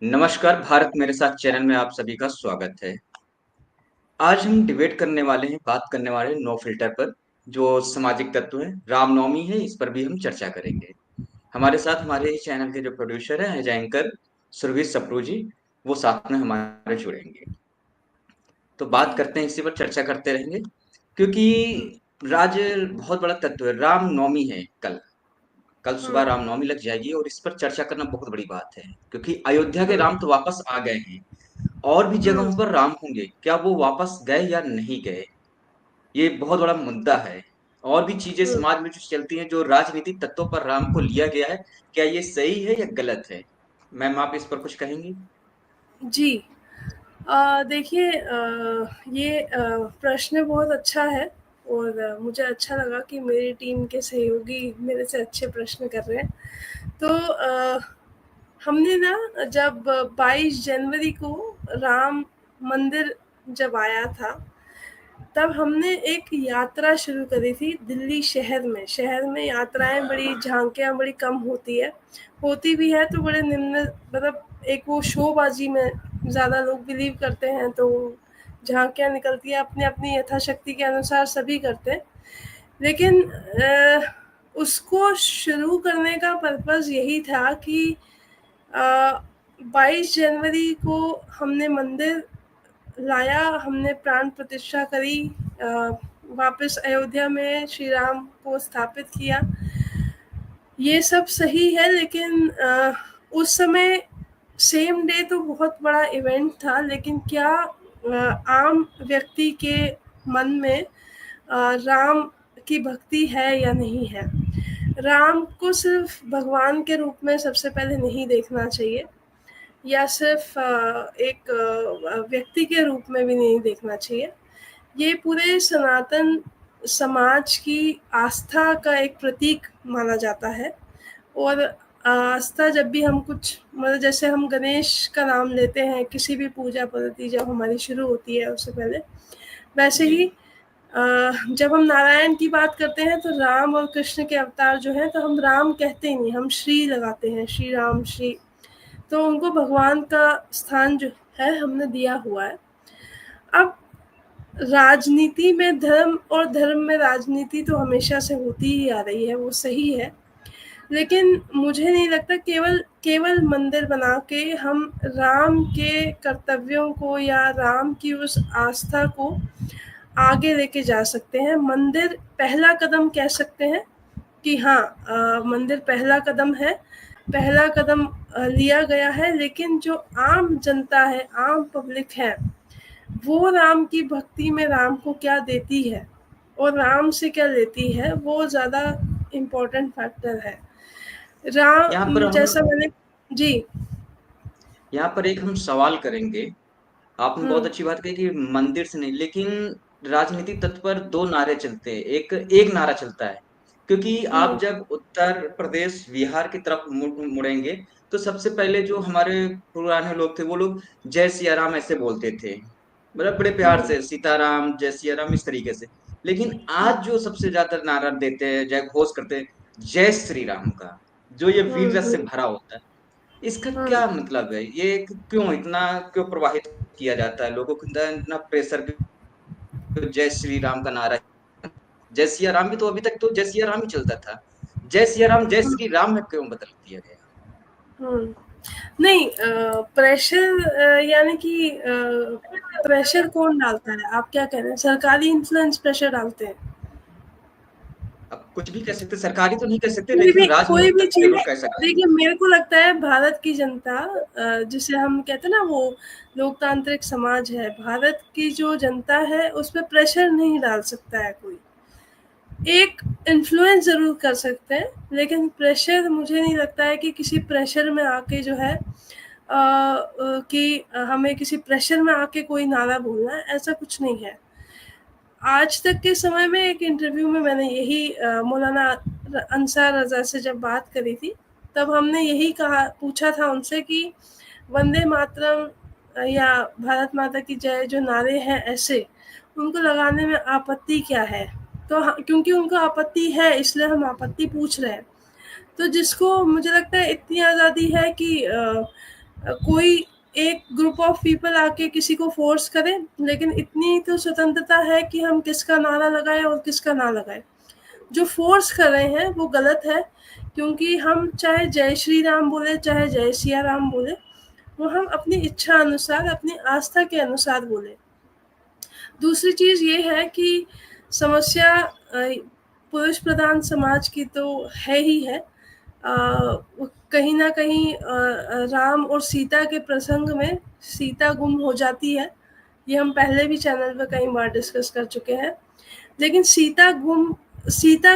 नमस्कार भारत मेरे साथ चैनल में आप सभी का स्वागत है। आज हम डिबेट करने वाले हैं, बात करने वाले हैं नो फिल्टर पर, जो सामाजिक तत्व है। रामनवमी है, इस पर भी हम चर्चा करेंगे। हमारे साथ हमारे ही चैनल के जो प्रोड्यूसर हैं, एज एंकर सुरभि सप्रू जी, वो साथ में हमारे जुड़ेंगे। तो बात जी। करते हैं, इसी पर चर्चा करते रहेंगे, क्योंकि हुँ, राज बहुत बड़ा तत्व है। रामनवमी है कल। कल सुबह हुँ, रामनवमी लग जाएगी और इस पर चर्चा करना बहुत बड़ी बात है, क्योंकि अयोध्या के हुँ, राम तो वापस आ गए हैं। और भी हुँ, जगहों पर राम होंगे, क्या वो वापस गए या नहीं गए, ये बहुत बड़ा मुद्दा है। और भी चीजें हुँ। समाज में जो चलती हैं, जो राजनीतिक तत्वों पर राम को लिया गया है, क्या ये सही है या गलत है? मैम, आप इस पर कुछ कहेंगी? जी। देखिए, ये प्रश्न बहुत अच्छा है और मुझे अच्छा लगा कि मेरी टीम के सहयोगी मेरे से अच्छे प्रश्न कर रहे हैं। तो हमने ना जब 22 जनवरी को राम मंदिर जब आया था, तब हमने एक यात्रा शुरू करी थी दिल्ली शहर में। शहर में यात्राएँ बड़ी झाँकियाँ बड़ी कम होती है। होती भी है तो बड़े निम्न, मतलब एक वो शोबाज़ी में ज़्यादा लोग बिलीव करते हैं, तो झाँकियाँ निकलती हैं अपनी-अपनी यथाशक्ति के अनुसार सभी करते हैं। लेकिन उसको शुरू करने का पर्पज़ यही था कि अ, 22 जनवरी को हमने मंदिर लाया, हमने प्राण प्रतिष्ठा करी, अ, वापस अयोध्या में श्री राम को स्थापित किया। ये सब सही है, लेकिन उस समय सेम डे तो बहुत बड़ा इवेंट था, लेकिन क्या आम व्यक्ति के मन में राम की भक्ति है या नहीं है? राम को सिर्फ भगवान के रूप में सबसे पहले नहीं देखना चाहिए, या सिर्फ एक व्यक्ति के रूप में भी नहीं देखना चाहिए। ये पूरे सनातन समाज की आस्था का एक प्रतीक माना जाता है। और आस्था, जब भी हम कुछ, मतलब जैसे हम गणेश का नाम लेते हैं किसी भी पूजा पद्धति जब हमारी शुरू होती है उससे पहले, वैसे जी। ही जब हम नारायण की बात करते हैं तो राम और कृष्ण के अवतार जो हैं, तो हम राम कहते ही नहीं, हम श्री लगाते हैं, श्री राम श्री। तो उनको भगवान का स्थान जो है हमने दिया हुआ है। अब राजनीति में धर्म और धर्म में राजनीति तो हमेशा से होती ही आ रही है, वो सही है। लेकिन मुझे नहीं लगता केवल केवल मंदिर बना के हम राम के कर्तव्यों को या राम की उस आस्था को आगे लेके जा सकते हैं। मंदिर पहला कदम कह सकते हैं कि हाँ, मंदिर पहला कदम है, पहला कदम लिया गया है, लेकिन जो आम जनता है, आम पब्लिक है, वो राम की भक्ति में राम को क्या देती है और राम से क्या लेती है, वो ज़्यादा इम्पोर्टेंट फैक्टर है। यहाँ पर राम हम जैसा मैंने, जी। यहाँ पर एक हम सवाल करेंगे। आपने बहुत हुँ, अच्छी बात कही कि मंदिर से नहीं, लेकिन राजनीतिक तत्व पर दो नारे चलते हैं, एक एक नारा चलता है। क्योंकि आप हुँ, जब उत्तर प्रदेश बिहार की तरफ मुड़ेंगे, तो सबसे पहले जो हमारे पुराने लोग थे, वो लोग जय सिया राम ऐसे बोलते थे, मतलब बड़े प्यार हुँ, से, सीताराम जय सिया राम इस तरीके से। लेकिन हुँ, आज जो सबसे ज्यादा नारा देते हैं, जय घोष करते हैं, जय श्री राम का, जो ये हुँ, वीर रस से हुँ, भरा होता है। इसका हुँ। क्या मतलब है? ये क्यों इतना क्यों प्रवाहित किया जाता है लोगों के अंदर, इतना प्रेशर? जय श्री राम का नारा, जय सिया राम भी तो अभी तक तो जय सिया राम ही चलता था। जय सिया राम जय श्री राम में क्यों बदल दिया गया? हुँ। नहीं, प्रेशर, यानी कि प्रेशर कौन डालता है? आप क्या कह रहे हैं? सरकारी इन्फ्लुएंस प्रेशर डालते हैं? अब कुछ भी कह सकते, सरकारी तो नहीं कह सकते, कोई भी लेकिन कोई राजनीतिक भी तक चीज़, जरूर कह सकते हैं। देखिए मेरे को लगता है भारत की जनता, जिसे हम कहते हैं ना, वो लोकतांत्रिक समाज है, भारत की जो जनता है उस पे प्रेशर नहीं डाल सकता है कोई। एक इन्फ्लुएंस ज़रूर कर सकते हैं, लेकिन प्रेशर, मुझे नहीं लगता है कि किसी प्रेशर में आके जो है कि हमें किसी प्रेशर में आके कोई नारा बोलना है, ऐसा कुछ नहीं है। आज तक के समय में एक इंटरव्यू में मैंने यही मौलाना अंसार रज़ा से जब बात करी थी, तब हमने यही कहा, पूछा था उनसे कि वंदे मातरम या भारत माता की जय जो नारे हैं ऐसे, उनको लगाने में आपत्ति क्या है? तो क्योंकि उनको आपत्ति है, इसलिए हम आपत्ति पूछ रहे हैं। तो जिसको, मुझे लगता है इतनी आज़ादी है कि कोई एक ग्रुप ऑफ पीपल आके किसी को फोर्स करे, लेकिन इतनी तो स्वतंत्रता है कि हम किसका नारा लगाएं और किसका ना लगाएं। जो फोर्स कर रहे हैं वो गलत है, क्योंकि हम चाहे जय श्री राम बोले चाहे जय सिया राम बोले, वो हम अपनी इच्छा अनुसार अपनी आस्था के अनुसार बोले। दूसरी चीज़ ये है कि समस्या पुरुष प्रधान समाज की तो है ही है। कहीं ना कहीं राम और सीता के प्रसंग में सीता गुम हो जाती है। ये हम पहले भी चैनल पर कई बार डिस्कस कर चुके हैं। लेकिन सीता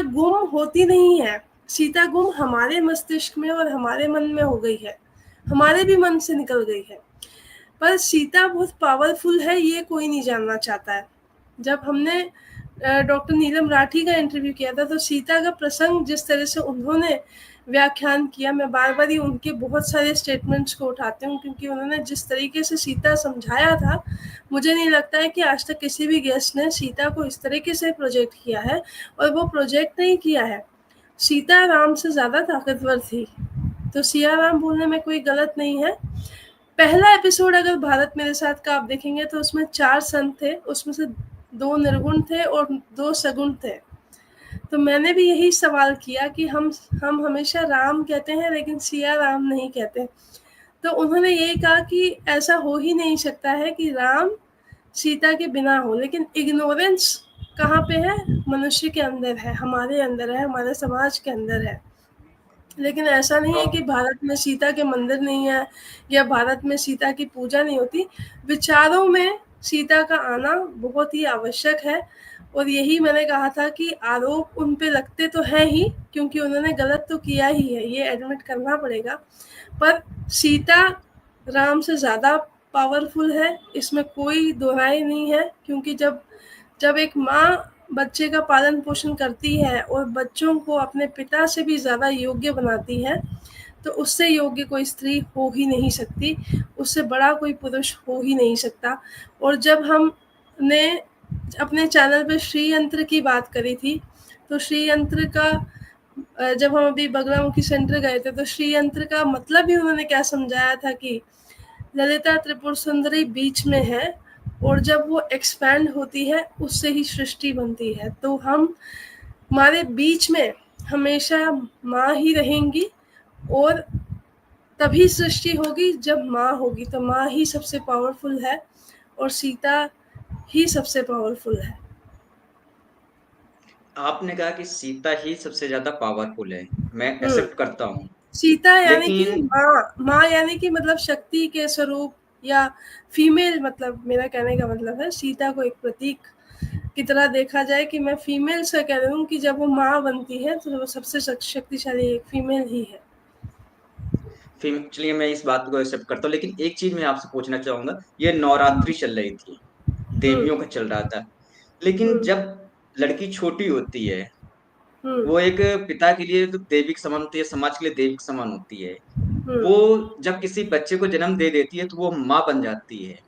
गुम होती नहीं है। सीता गुम हमारे मस्तिष्क में और हमारे मन में हो गई है, हमारे भी मन से निकल गई है। पर सीता बहुत पावरफुल है, ये कोई नहीं जानना चाहता है। जब हमने डॉक्टर नीलम राठी का इंटरव्यू किया था, तो सीता का प्रसंग जिस तरह से उन्होंने व्याख्यान किया, मैं बार बार ही उनके बहुत सारे स्टेटमेंट्स को उठाती हूँ, क्योंकि उन्होंने जिस तरीके से सीता समझाया था, मुझे नहीं लगता है कि आज तक किसी भी गेस्ट ने सीता को इस तरीके से प्रोजेक्ट किया है। और वो प्रोजेक्ट नहीं किया है, सीता राम से ज़्यादा ताकतवर थी, तो सिया राम बोलने में कोई गलत नहीं है। पहला एपिसोड अगर भारत मेरे साथ का आप देखेंगे तो उसमें 4 संत थे, उसमें से 2 निर्गुण थे और 2 सगुण थे। तो मैंने भी यही सवाल किया कि हम हमेशा राम कहते हैं लेकिन सिया राम नहीं कहते। तो उन्होंने यही कहा कि ऐसा हो ही नहीं सकता है कि राम सीता के बिना हो। लेकिन इग्नोरेंस कहाँ पे है? मनुष्य के अंदर है, हमारे अंदर है, हमारे समाज के अंदर है। लेकिन ऐसा नहीं है कि भारत में सीता के मंदिर नहीं है या भारत में सीता की पूजा नहीं होती। विचारों में सीता का आना बहुत ही आवश्यक है। और यही मैंने कहा था कि आरोप उन पे लगते तो हैं ही, क्योंकि उन्होंने गलत तो किया ही है, ये एडमिट करना पड़ेगा। पर सीता राम से ज़्यादा पावरफुल है, इसमें कोई दो राय नहीं है। क्योंकि जब एक माँ बच्चे का पालन पोषण करती है और बच्चों को अपने पिता से भी ज़्यादा योग्य बनाती है, तो उससे योग्य कोई स्त्री हो ही नहीं सकती, उससे बड़ा कोई पुरुष हो ही नहीं सकता। और जब हमने अपने चैनल पे श्री यंत्र की बात करी थी, तो श्री यंत्र का जब हम अभी बगलामुखी सेंटर गए थे, तो श्री यंत्र का मतलब भी उन्होंने क्या समझाया था कि ललिता त्रिपुर सुंदरी बीच में है और जब वो एक्सपैंड होती है उससे ही सृष्टि बनती है। तो हमारे बीच में हमेशा माँ ही रहेंगी और तभी सृष्टि होगी जब माँ होगी। तो माँ ही सबसे पावरफुल है और सीता ही सबसे पावरफुल है। आपने कहा कि सीता ही सबसे ज्यादा पावरफुल है, मैं एक्सेप्ट करता हूँ। सीता यानी कि लेकिन माँ यानी कि मतलब शक्ति के स्वरूप, या फीमेल, मतलब मेरा कहने का मतलब है सीता को एक प्रतीक की तरह देखा जाए कि मैं फीमेल से कह रही हूँ कि जब वो माँ बनती है तो वो सबसे शक्तिशाली एक फीमेल ही है। चलिए मैं इस बात को एक्सेप्ट करता हूँ, लेकिन एक चीज मैं आपसे पूछना चाहूंगा। ये नवरात्रि चल रही थी, हम्म देवियों का चल रहा था, लेकिन हम्म जब लड़की छोटी होती है, हम्म वो एक पिता के लिए तो देवी के समान होती है, समाज के लिए देवी के समान होती है। वो हम्म जब किसी बच्चे को जन्म दे देती है तो वो माँ बन जाती है।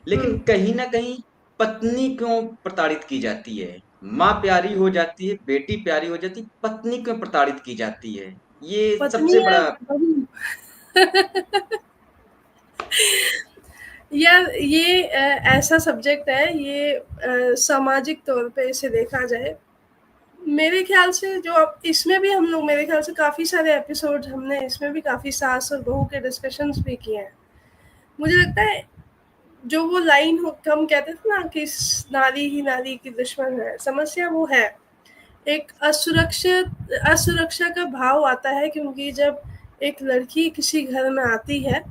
लेकिन हम्म कहीं ना कहीं पत्नी क्यों प्रताड़ित की जाती है? माँ प्यारी हो जाती है, बेटी प्यारी हो जाती है, पत्नी क्यों प्रताड़ित की जाती है? ये पत्नी सबसे या बड़ा। बहू। यार ये ऐसा सब्जेक्ट है, ये सामाजिक तौर पे इसे देखा जाए, मेरे ख्याल से जो अब इसमें भी हम लोग, मेरे ख्याल से काफ़ी सारे एपिसोड हमने इसमें भी काफ़ी सास और बहू के डिस्कशंस भी किए हैं। मुझे लगता है जो वो लाइन हम कहते थे ना कि नारी ही नारी की दुश्मन है, समस्या वो है। एक असुरक्षा का भाव आता है, क्योंकि जब एक लड़की किसी घर में आती है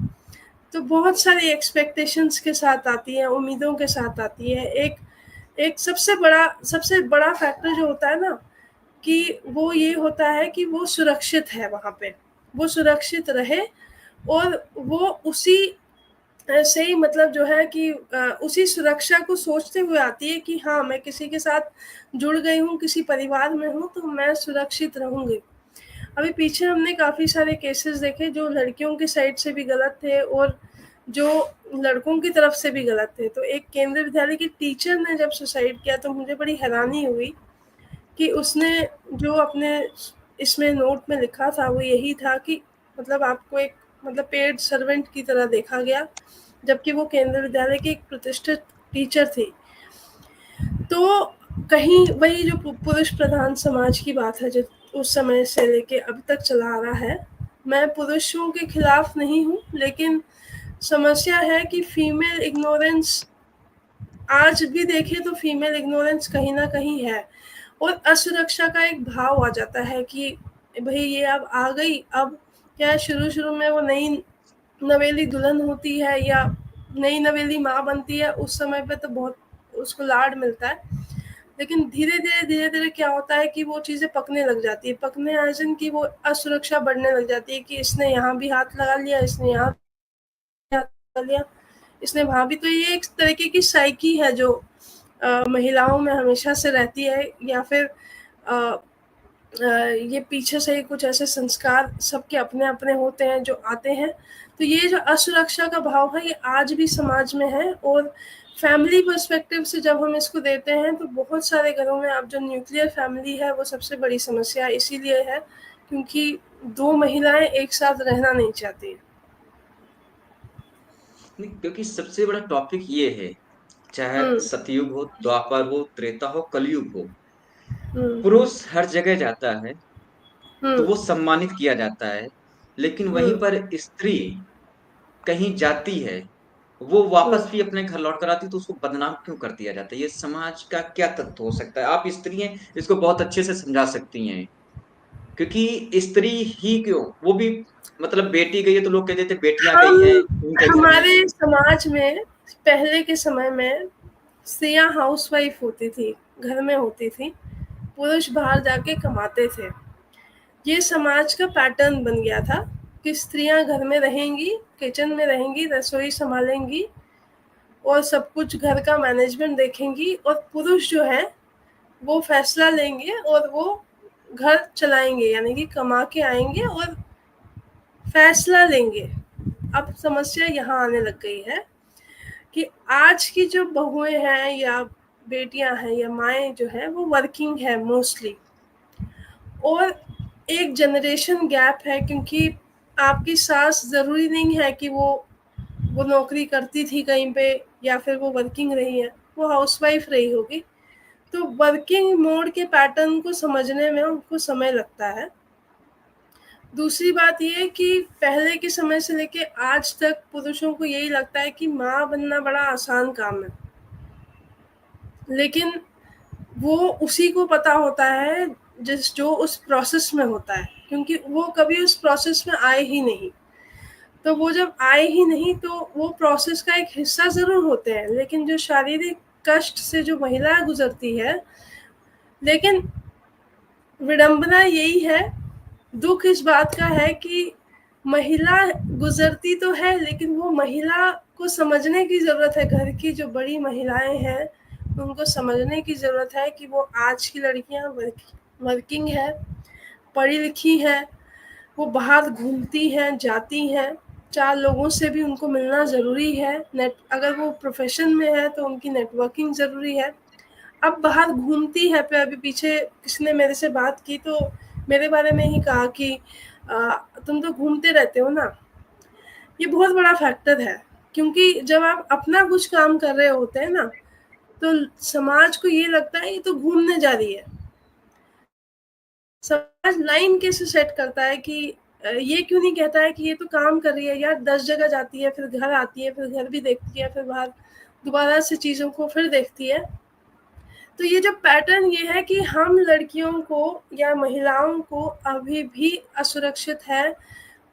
तो बहुत सारी एक्सपेक्टेशंस के साथ आती है, उम्मीदों के साथ आती है। एक एक सबसे बड़ा फैक्टर जो होता है ना, कि वो ये होता है कि वो सुरक्षित है वहाँ पे, वो सुरक्षित रहे। और वो उसी से ही मतलब जो है कि उसी सुरक्षा को सोचते हुए आती है कि हाँ, मैं किसी के साथ जुड़ गई हूँ, किसी परिवार में हूँ, तो मैं सुरक्षित रहूँगी। अभी पीछे हमने काफ़ी सारे केसेस देखे जो लड़कियों की साइड से भी गलत थे और जो लड़कों की तरफ से भी गलत थे। तो एक केंद्रीय विद्यालय की टीचर ने जब सुसाइड किया तो मुझे बड़ी हैरानी हुई कि उसने जो अपने इसमें नोट में लिखा था वो यही था कि मतलब आपको एक मतलब पेड सर्वेंट की तरह देखा गया, जबकि वो केंद्रीय विद्यालय की एक प्रतिष्ठित टीचर थी। तो कहीं वही जो पुरुष प्रधान समाज की बात है जो उस समय से लेके अब तक चला आ रहा है। मैं पुरुषों के खिलाफ नहीं हूँ, लेकिन समस्या है कि फीमेल इग्नोरेंस आज भी देखें तो फीमेल इग्नोरेंस कहीं ना कहीं है, और असुरक्षा का एक भाव आ जाता है कि भाई ये अब आ गई, अब क्या शुरू शुरू में वो नई नवेली दुल्हन होती है या नई नवेली माँ बनती है, उस समय पे तो बहुत उसको लाड मिलता है, लेकिन धीरे धीरे क्या होता है कि वो चीज़ें पकने लग जाती है, पकने अर्जन की वो असुरक्षा बढ़ने लग जाती है कि इसने यहाँ भी हाथ लगा लिया, इसने यहाँ भी हाथ लगा लिया, इसने वहाँ भी। तो ये एक तरीके की साइकी है जो महिलाओं में हमेशा से रहती है, या फिर ये पीछे से ही कुछ ऐसे संस्कार सबके अपने अपने होते हैं जो आते हैं। तो ये जो असुरक्षा का भाव है ये आज भी समाज में है, और फैमिली पर्सपेक्टिव से जब हम इसको देते हैं तो बहुत सारे घरों में अब जो न्यूक्लियर फैमिली है वो सबसे बड़ी समस्या इसीलिए है क्योंकि दो महिलाएं एक साथ रहना नहीं चाहती। नहीं, क्योंकि सबसे बड़ा टॉपिक ये है, चाहे हम्म। सतयुग हो, द्वापर हो, त्रेता हो, कलयुग हो, हम्म। पुरुष हर जगह जाता है तो हम्म। वो सम्मानित किया जाता है, लेकिन वहीं हम्म। पर स्त्री कहीं जाती है, वो हम्म। वापस भी अपने घर लौट कर आती है, तो उसको बदनाम क्यों कर दिया जाता है? ये समाज का क्या तत्व हो सकता है? आप स्त्री हैं, इसको बहुत अच्छे से समझा सकती हैं। क्योंकि स्त्री ही क्यों, वो भी मतलब बेटी गई है तो लोग कहते थे बेटियां गई हम हैं उनके घर में। हमारे समाज में पहले के समय में स्त्रियां हाउसवाइफ होती थी, घर में होती थी, पुरुष बाहर जाके कमाते थे। ये समाज का पैटर्न बन गया था कि स्त्रियां घर में रहेंगी, किचन में रहेंगी, रसोई संभालेंगी और सब कुछ घर का मैनेजमेंट देखेंगी, और पुरुष जो है वो फैसला लेंगे और वो घर चलाएंगे, यानी कि कमा के आएंगे और फैसला लेंगे। अब समस्या यहाँ आने लग गई है कि आज की जो बहुएं हैं या बेटियां हैं या माएँ जो है वो वर्किंग है मोस्टली, और एक जनरेशन गैप है क्योंकि आपकी सास ज़रूरी नहीं है कि वो नौकरी करती थी कहीं पे या फिर वो वर्किंग रही है, वो हाउसवाइफ रही होगी। तो वर्किंग मोड के पैटर्न को समझने में उनको समय लगता है। दूसरी बात ये कि पहले के समय से लेके आज तक पुरुषों को यही लगता है कि माँ बनना बड़ा आसान काम है, लेकिन वो उसी को पता होता है जिस जो उस प्रोसेस में होता है, क्योंकि वो कभी उस प्रोसेस में आए ही नहीं। तो वो जब आए ही नहीं तो वो प्रोसेस का एक हिस्सा ज़रूर होते हैं, लेकिन जो शारीरिक कष्ट से जो महिला गुजरती है, लेकिन विडंबना यही है, दुख इस बात का है कि महिला गुजरती तो है लेकिन वो महिला को समझने की ज़रूरत है। घर की जो बड़ी महिलाएं हैं उनको समझने की ज़रूरत है कि वो आज की लड़कियां वर्किंग है, पढ़ी लिखी हैं, वो बाहर घूमती हैं, जाती हैं, 4 लोगों से भी उनको मिलना ज़रूरी है। नेट अगर वो प्रोफ़ेशन में है तो उनकी नेटवर्किंग ज़रूरी है। अब बाहर घूमती है पे अभी पीछे किसी ने मेरे से बात की तो मेरे बारे में ही कहा कि तुम तो घूमते रहते हो ना। ये बहुत बड़ा फैक्टर है, क्योंकि जब आप अपना कुछ काम कर रहे होते हैं ना, तो समाज को ये लगता है ये तो घूमने जा रही है। समाज लाइन कैसे सेट करता है कि ये क्यों नहीं कहता है कि ये तो काम कर रही है यार, 10 जगह जाती है, फिर घर आती है, फिर घर भी देखती है, फिर बाहर दोबारा से चीज़ों को फिर देखती है। तो ये जो पैटर्न ये है कि हम लड़कियों को या महिलाओं को अभी भी असुरक्षित है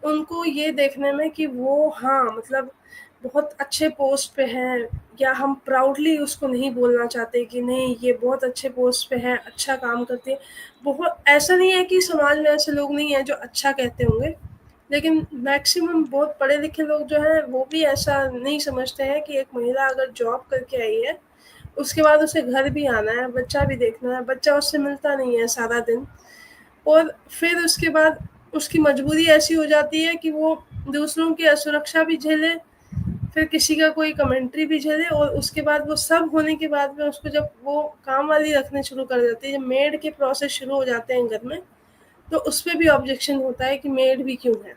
उनको ये देखने में कि वो हाँ मतलब बहुत अच्छे पोस्ट पे हैं, या हम प्राउडली उसको नहीं बोलना चाहते कि नहीं ये बहुत अच्छे पोस्ट पे है, अच्छा काम करती है। बहुत ऐसा नहीं है कि समाज में ऐसे लोग नहीं हैं जो अच्छा कहते होंगे, लेकिन मैक्सिमम बहुत पढ़े लिखे लोग जो हैं वो भी ऐसा नहीं समझते हैं कि एक महिला अगर जॉब करके आई है उसके बाद उसे घर भी आना है, बच्चा भी देखना है, बच्चा उससे मिलता नहीं है सारा दिन, और फिर उसके बाद उसकी मजबूरी ऐसी हो जाती है कि वो दूसरों की असुरक्षा भी झेले, फिर किसी का कोई कमेंट्री भी झेले, और उसके बाद वो सब होने के बाद में उसको जब वो काम वाली रखने शुरू कर देते हैं, जब मेड के प्रोसेस शुरू हो जाते हैं घर में, तो उस पर भी ऑब्जेक्शन होता है कि मेड भी क्यों है।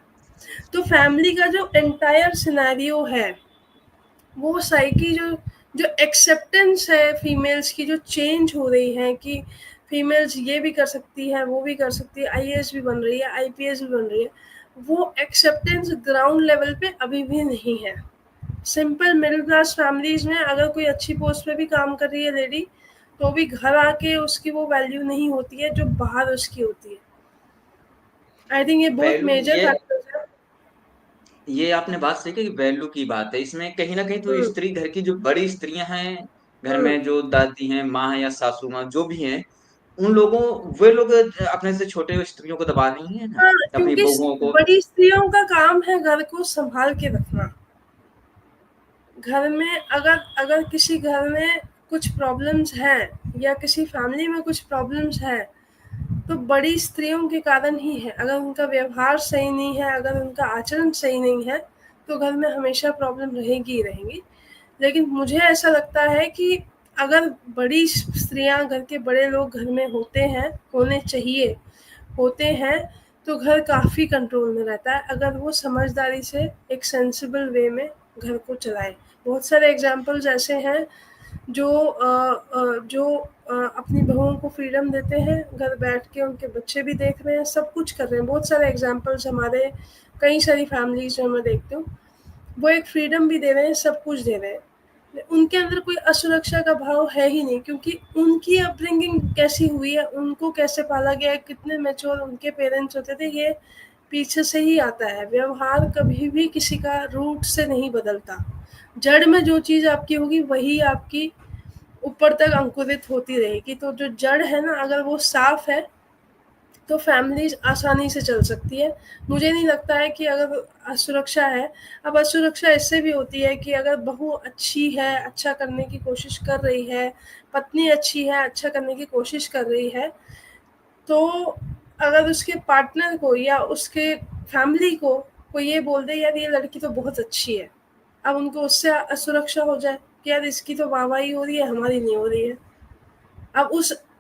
तो फैमिली का जो एंटायर सिनेरियो है, वो साइकी जो जो एक्सेप्टेंस है फीमेल्स की, जो चेंज हो रही है कि फीमेल्स ये भी कर सकती है, वो भी कर सकती है, आईएएस भी बन रही है, आईपीएस भी बन रही है, वो एक्सेप्टेंस ग्राउंड लेवल पे अभी भी नहीं है। सिंपल मिडिल क्लास फैमिलीज में अगर कोई अच्छी पोस्ट पे भी काम कर रही है लेडी, तो भी घर आके उसकी वो वैल्यू नहीं होती है जो बाहर उसकी होती है। आई थिंक ये बहुत वैल्यू मेजर फैक्टर्स है। ये आपने बात सही कही, वैल्यू की बात है इसमें। कहीं ना कहीं तो हम्म। स्त्री, घर की जो बड़ी स्त्रियां हैं, घर हम्म। में जो दादी हैं, माँ हैं या सासू माँ जो भी हैं, उन लोगों, वे लोग अपने से छोटे स्त्रियों को दबा नहीं है ना, हाँ, अपनी क्योंकि बहुओं को। बड़ी स्त्रियों का काम है घर को संभाल के रखना। घर में अगर अगर किसी घर में कुछ प्रॉब्लम्स हैं या किसी फैमिली में कुछ प्रॉब्लम्स हैं, तो बड़ी स्त्रियों के कारण ही है। अगर उनका व्यवहार सही नहीं है, अगर उनका आचरण सही नहीं है, तो घर में हमेशा प्रॉब्लम रहेगी ही रहेगी। लेकिन मुझे ऐसा लगता है कि अगर बड़ी स्त्रियां, घर के बड़े लोग घर में होते हैं, होने चाहिए, होते हैं, तो घर काफ़ी कंट्रोल में रहता है अगर वो समझदारी से एक सेंसिबल वे में घर को चलाए। बहुत सारे एग्जाम्पल्स ऐसे हैं जो अपनी बहुओं को फ्रीडम देते हैं, घर बैठ के उनके बच्चे भी देख रहे हैं, सब कुछ कर रहे हैं। बहुत सारे एग्जाम्पल्स हमारे, कई सारी फैमिलीज जो मैं देखती हूँ, वो एक फ्रीडम भी दे रहे हैं, सब कुछ दे रहे हैं, उनके अंदर कोई असुरक्षा का भाव है ही नहीं, क्योंकि उनकी अपब्रिंगिंग कैसी हुई है, उनको कैसे पाला गया है, कितने मैच्योर उनके पेरेंट्स होते थे, ये पीछे से ही आता है। व्यवहार कभी भी किसी का रूट से नहीं बदलता। जड़ में जो चीज़ आपकी होगी वही आपकी ऊपर तक अंकुरित होती रहेगी। तो जो जड़ है ना, अगर वो साफ है, तो फैमिलीज आसानी से चल सकती है। मुझे नहीं लगता है कि अगर असुरक्षा है, अब असुरक्षा इससे भी होती है कि अगर बहू अच्छी है, अच्छा करने की कोशिश कर रही है, पत्नी अच्छी है, अच्छा करने की कोशिश कर रही है, तो अगर उसके पार्टनर को या उसके फैमिली को कोई ये बोल दे यार ये लड़की तो बहुत अच्छी है, अब उनको उससे असुरक्षा हो जाए कि यार इसकी तो वाहवाही हो रही है, हमारी नहीं हो रही है। अब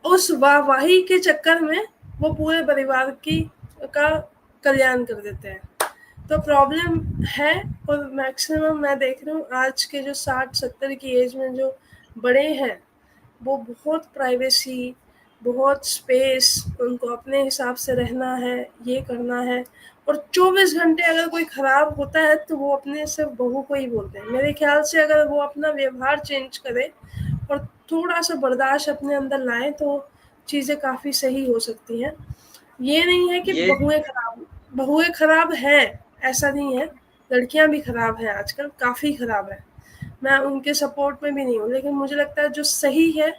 उस वाहवाही के चक्कर में वो पूरे परिवार की का कल्याण कर देते हैं। तो प्रॉब्लम है। और मैक्सिमम मैं देख रही हूँ आज के जो 60-70 की एज में जो बड़े हैं, वो बहुत प्राइवेसी, बहुत स्पेस, उनको अपने हिसाब से रहना है, ये करना है। और 24 घंटे अगर कोई खराब होता है तो वो अपने सिर्फ बहू को ही बोलते हैं। मेरे ख्याल से अगर वो अपना व्यवहार चेंज करे और थोड़ा सा बर्दाश्त अपने अंदर लाए, तो चीज़ें काफ़ी सही हो सकती हैं। ये नहीं है कि ये बहुएं खराब हैं, ऐसा नहीं है। लड़कियां भी खराब हैं आजकल, काफ़ी खराब है। मैं उनके सपोर्ट में भी नहीं हूँ, लेकिन मुझे लगता है जो सही है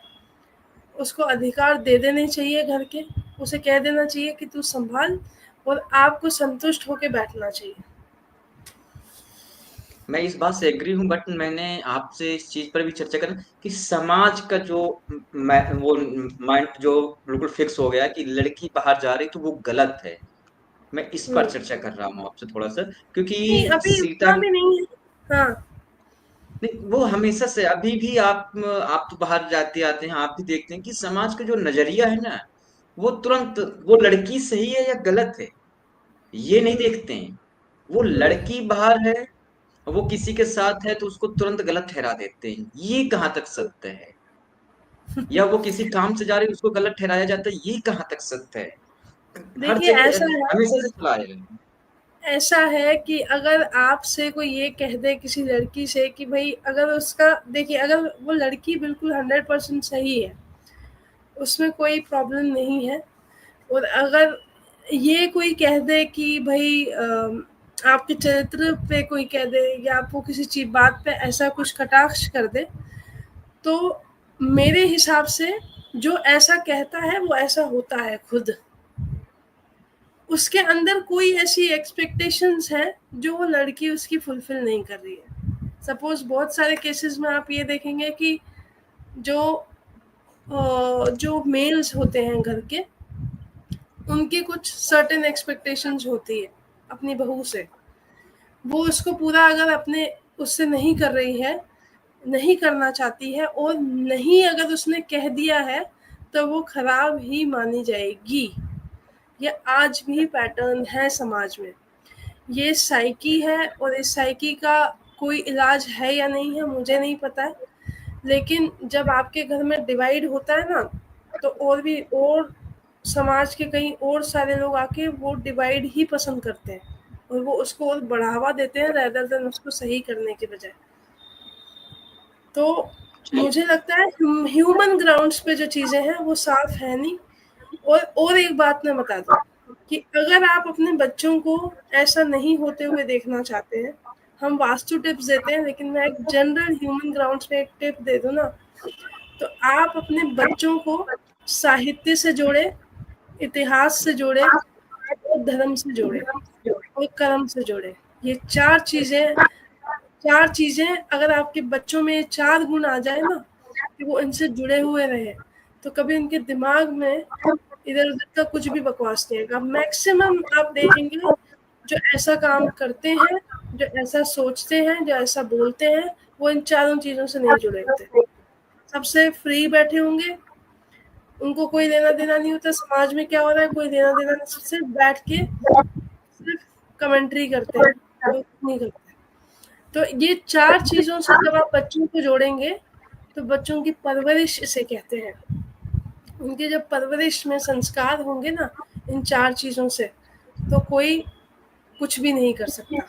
उसको अधिकार दे देने चाहिए घर के। उसे कह देना चाहिए कि तू संभाल, और आपको संतुष्ट होके बैठना चाहिए। मैं इस बात से एग्री हूँ, बट मैंने आपसे इस चीज पर भी चर्चा करना कि समाज का जो वो माइंड जो बिल्कुल फिक्स हो गया कि लड़की बाहर जा रही तो वो गलत है। मैं इस पर हम्म। चर्चा कर रहा हूँ आपसे थोड़ा सा, क्योंकि नहीं, अभी सीता, उतना भी नहीं है। हाँ। नहीं, वो हमेशा से अभी भी आप तो बाहर जाते आते हैं, आप भी देखते हैं कि समाज का जो नजरिया है ना, वो तुरंत वो लड़की सही है या गलत है ये नहीं हम्म। देखते हैं। वो हम्म। लड़की बाहर है, वो किसी के साथ है तो उसको तुरंत गलत ठहरा देते हैं। ये कहाँ तक सत्य है? या वो किसी काम से जा रही है उसको गलत ठहराया जाता है, ये कहाँ तक सत्य है? हर देखिए जगह ऐसा है, हमेशा से चला आया है। ऐसा है कि अगर आपसे कोई ये कह दे किसी लड़की से कि भाई अगर उसका, देखिए अगर वो लड़की बिल्कुल 100% सही है, उसमें कोई प्रॉब्लम नहीं है, और अगर ये कोई कह दे कि भाई आपके चरित्र पे कोई कह दे या आपको किसी चीज बात पे ऐसा कुछ कटाक्ष कर दे, तो मेरे हिसाब से जो ऐसा कहता है वो ऐसा होता है खुद। उसके अंदर कोई ऐसी एक्सपेक्टेशंस है जो वो लड़की उसकी फुलफिल नहीं कर रही है। सपोज बहुत सारे केसेस में आप ये देखेंगे कि जो जो मेल्स होते हैं घर के, उनकी कुछ सर्टेन एक्सपेक्टेशंस होती है अपनी बहू से। वो उसको पूरा अगर अपने उससे नहीं कर रही है, नहीं करना चाहती है, और नहीं अगर उसने कह दिया है, तो वो खराब ही मानी जाएगी। ये आज भी पैटर्न है समाज में। ये साइकी है और इस साइकी का कोई इलाज है या नहीं है मुझे नहीं पता है, लेकिन जब आपके घर में डिवाइड होता है ना, तो और भी और समाज के कई और सारे लोग आके वो डिवाइड ही पसंद करते हैं और वो उसको और बढ़ावा देते हैं रेदर देन उसको सही करने के बजाय। तो जी। मुझे लगता है ह्यूमन ग्राउंड्स पे जो चीज़ें हैं वो साफ है नहीं। और एक बात मैं बता दूँ कि अगर आप अपने बच्चों को ऐसा नहीं होते हुए देखना चाहते हैं, हम वास्तु टिप्स देते हैं, लेकिन मैं एक जनरल ह्यूमन ग्राउंड्स पे एक टिप दे दूँ ना, तो आप अपने बच्चों को साहित्य से जोड़ें, इतिहास से जोड़ें और धर्म से जोड़ें और कर्म से जोड़ें। ये 4 चीज़ें अगर आपके बच्चों में ये 4 गुण आ जाए ना, कि वो इनसे जुड़े हुए रहें, तो कभी उनके दिमाग में इधर-उधर का कुछ भी बकवास नहीं आएगा। मैक्सिमम आप देखेंगे जो ऐसा काम करते हैं, जो ऐसा सोचते हैं, जो ऐसा बोलते हैं, वो इन चारों चीज़ों से नहीं जुड़े होते। सबसे फ्री बैठे होंगे, उनको कोई लेना-देना नहीं होता समाज में क्या हो रहा है, कोई लेना-देना नहीं, सिर्फ़ बैठ के सिर्फ़ कमेंट्री करते हैं, और कुछ नहीं करते। तो ये 4 चीज़ों से जब आप बच्चों को जोड़ेंगे, तो बच्चों की परवरिश इसे कहते हैं। उनके जब परवरिश में संस्कार होंगे ना इन 4 चीज़ों से, तो कोई कुछ भी नहीं कर सकता।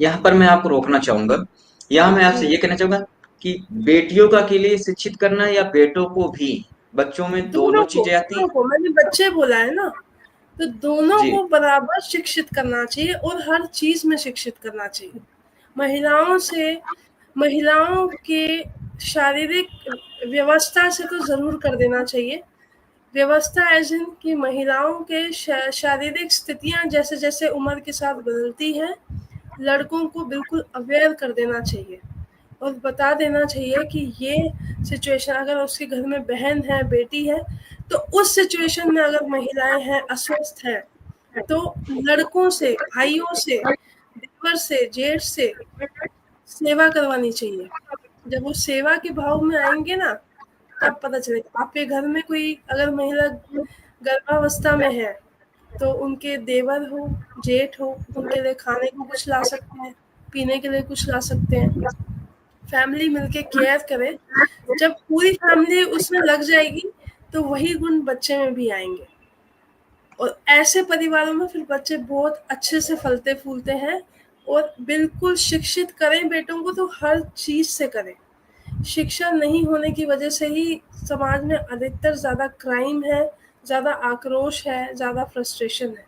यहाँ पर मैं आपको रोकना चाहूँगा। यहाँ मैं आपसे जी, ये कहना चाहूँगा कि बेटियों को अकेले शिक्षित करना या बेटों को भी? बच्चों में दोनों चीज़ें आती दोनों हैं। को मैंने बच्चे बोला है ना, तो दोनों जी। को बराबर शिक्षित करना चाहिए और हर चीज़ में शिक्षित करना चाहिए। महिलाओं से महिलाओं के शारीरिक व्यवस्था से तो ज़रूर कर देना चाहिए। व्यवस्था एज़ इन कि महिलाओं के शारीरिक स्थितियाँ जैसे-जैसे उम्र के साथ बदलती हैं, लड़कों को बिल्कुल अवेयर कर देना चाहिए और बता देना चाहिए कि ये सिचुएशन अगर उसके घर में बहन है, बेटी है, तो उस सिचुएशन में अगर महिलाएँ हैं, अस्वस्थ हैं, तो लड़कों से, भाइयों से, देवर से, जेठ से सेवा करवानी चाहिए। जब वो सेवा के भाव में आएँगे ना, तब पता चलेगा। आपके घर में कोई अगर महिला गर्भावस्था में है, तो उनके देवर हो, जेठ हो, उनके लिए खाने को कुछ ला सकते हैं, पीने के लिए कुछ ला सकते हैं। फैमिली मिलके केयर करे। जब पूरी फैमिली उसमें लग जाएगी, तो वही गुण बच्चे में भी आएँगे और ऐसे परिवारों में फिर बच्चे बहुत अच्छे से फलते-फूलते हैं और बिल्कुल शिक्षित करें बेटों को तो हर चीज़ से करें। शिक्षा नहीं होने की वजह से ही समाज में अधिकतर ज़्यादा क्राइम है, ज़्यादा आक्रोश है, ज़्यादा फ्रस्ट्रेशन है।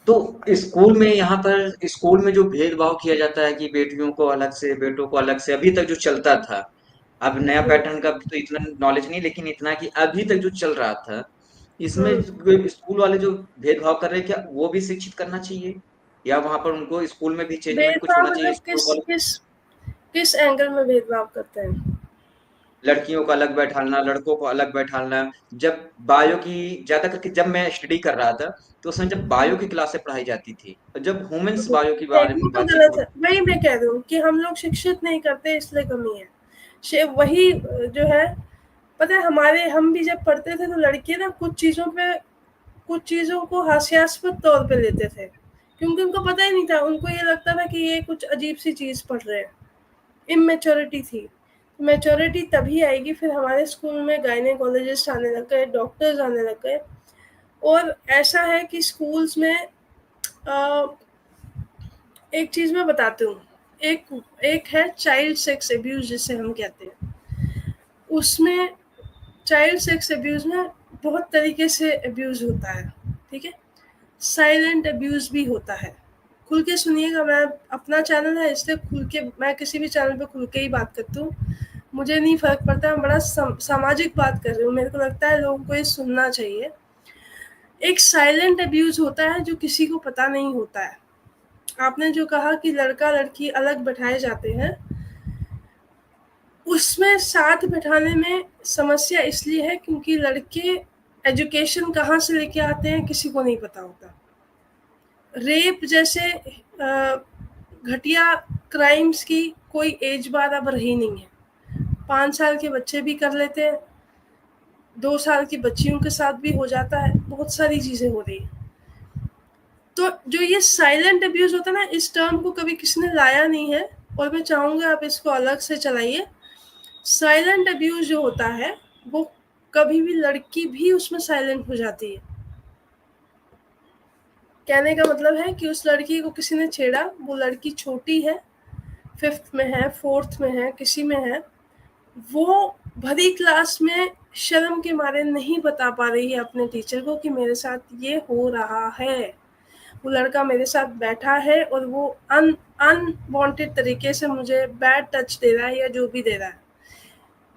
तो स्कूल में यहाँ पर स्कूल में जो भेदभाव किया जाता है कि बेटियों को अलग से, बेटों को अलग से, अभी तक जो चलता था, अब नया हुँ, पैटर्न का तो इतना नॉलेज नहीं, लेकिन इतना कि अभी तक जो चल रहा था, इसमें हुँ। स्कूल वाले जो भेदभाव कर रहे हैं, क्या वो भी शिक्षित करना चाहिए? या वहाँ पर उनको स्कूल में भी चेंजमेंट कुछ भेदभाव होना चाहिए मतलब स्कूल किस वालों? किस किस एंगल में भेदभाव करते हैं? लड़कियों को अलग बैठाना, लड़कों को अलग बैठाना। जब बायो की ज़्यादा करके जब मैं स्टडी कर रहा था, तो उसमें जब बायो हुँ। की क्लासें पढ़ाई जाती थी, और जब ह्यूमन्स बायो के बारे नहीं, में वो तो बातचीत गलत होती। है। वही मैं कह रही हूँ कि हम लोग शिक्षित नहीं करते इसलिए कमी है। वही जो है पता है हमारे हम भी जब पढ़ते थे तो लड़के ना कुछ चीज़ों को हास्यास्पद तौर पे लेते थे। क्योंकि उनको पता ही नहीं था, उनको ये लगता था कि ये कुछ अजीब-सी चीज़ पढ़ रहे हैं। इमैच्योरिटी थी। मैच्योरिटी तभी आएगी फिर हमारे स्कूल में गायनेकोलॉजिस्ट आने लग गए, डॉक्टर्स आने लग गए और ऐसा है कि स्कूल्स में अ, एक चीज़ मैं बताती हूँ। एक एक है चाइल्ड सेक्स अब्यूज़ जिसे हम कहते हैं। उसमें चाइल्ड सेक्स अब्यूज़ में बहुत तरीके से अब्यूज़ होता है, ठीक है? साइलेंट अब्यूज़ भी होता है। खुल के सुनिएगा मैं अपना चैनल है इसलिए खुल के मैं किसी भी चैनल पे खुल के ही बात करती हूँ। मुझे नहीं फ़र्क पड़ता मैं बड़ा सामाजिक बात कर रही हूँ। मेरे को लगता है लोगों को ये सुनना चाहिए। एक साइलेंट अब्यूज़ होता है जो किसी को पता नहीं होता है। आपने जो कहा कि लड़का-लड़की अलग बैठाए जाते हैं, उसमें साथ बैठाने में समस्या इसलिए है क्योंकि लड़के एजुकेशन कहाँ से लेके आते हैं किसी को नहीं पता होता। रेप जैसे घटिया क्राइम्स की कोई एज बार अब रही नहीं है। 5 साल के बच्चे भी कर लेते हैं, 2 साल की बच्चियों के साथ भी हो जाता है, बहुत सारी चीज़ें हो रही हैं। तो जो ये साइलेंट अब्यूज होता है ना, इस टर्म को कभी किसी ने लाया नहीं है और मैं चाहूंगी आप इसको अलग से चलाइए। साइलेंट अब्यूज जो होता है वो कभी भी लड़की भी उसमें साइलेंट हो जाती है। कहने का मतलब है कि उस लड़की को किसी ने छेड़ा, वो लड़की छोटी है, 5th में है, 4th में है, किसी में है, वो भरी क्लास में शर्म के मारे नहीं बता पा रही है अपने टीचर को कि मेरे साथ ये हो रहा है, वो लड़का मेरे साथ बैठा है और वो अनवांटेड तरीके से मुझे बैड टच दे रहा है या जो भी दे रहा है।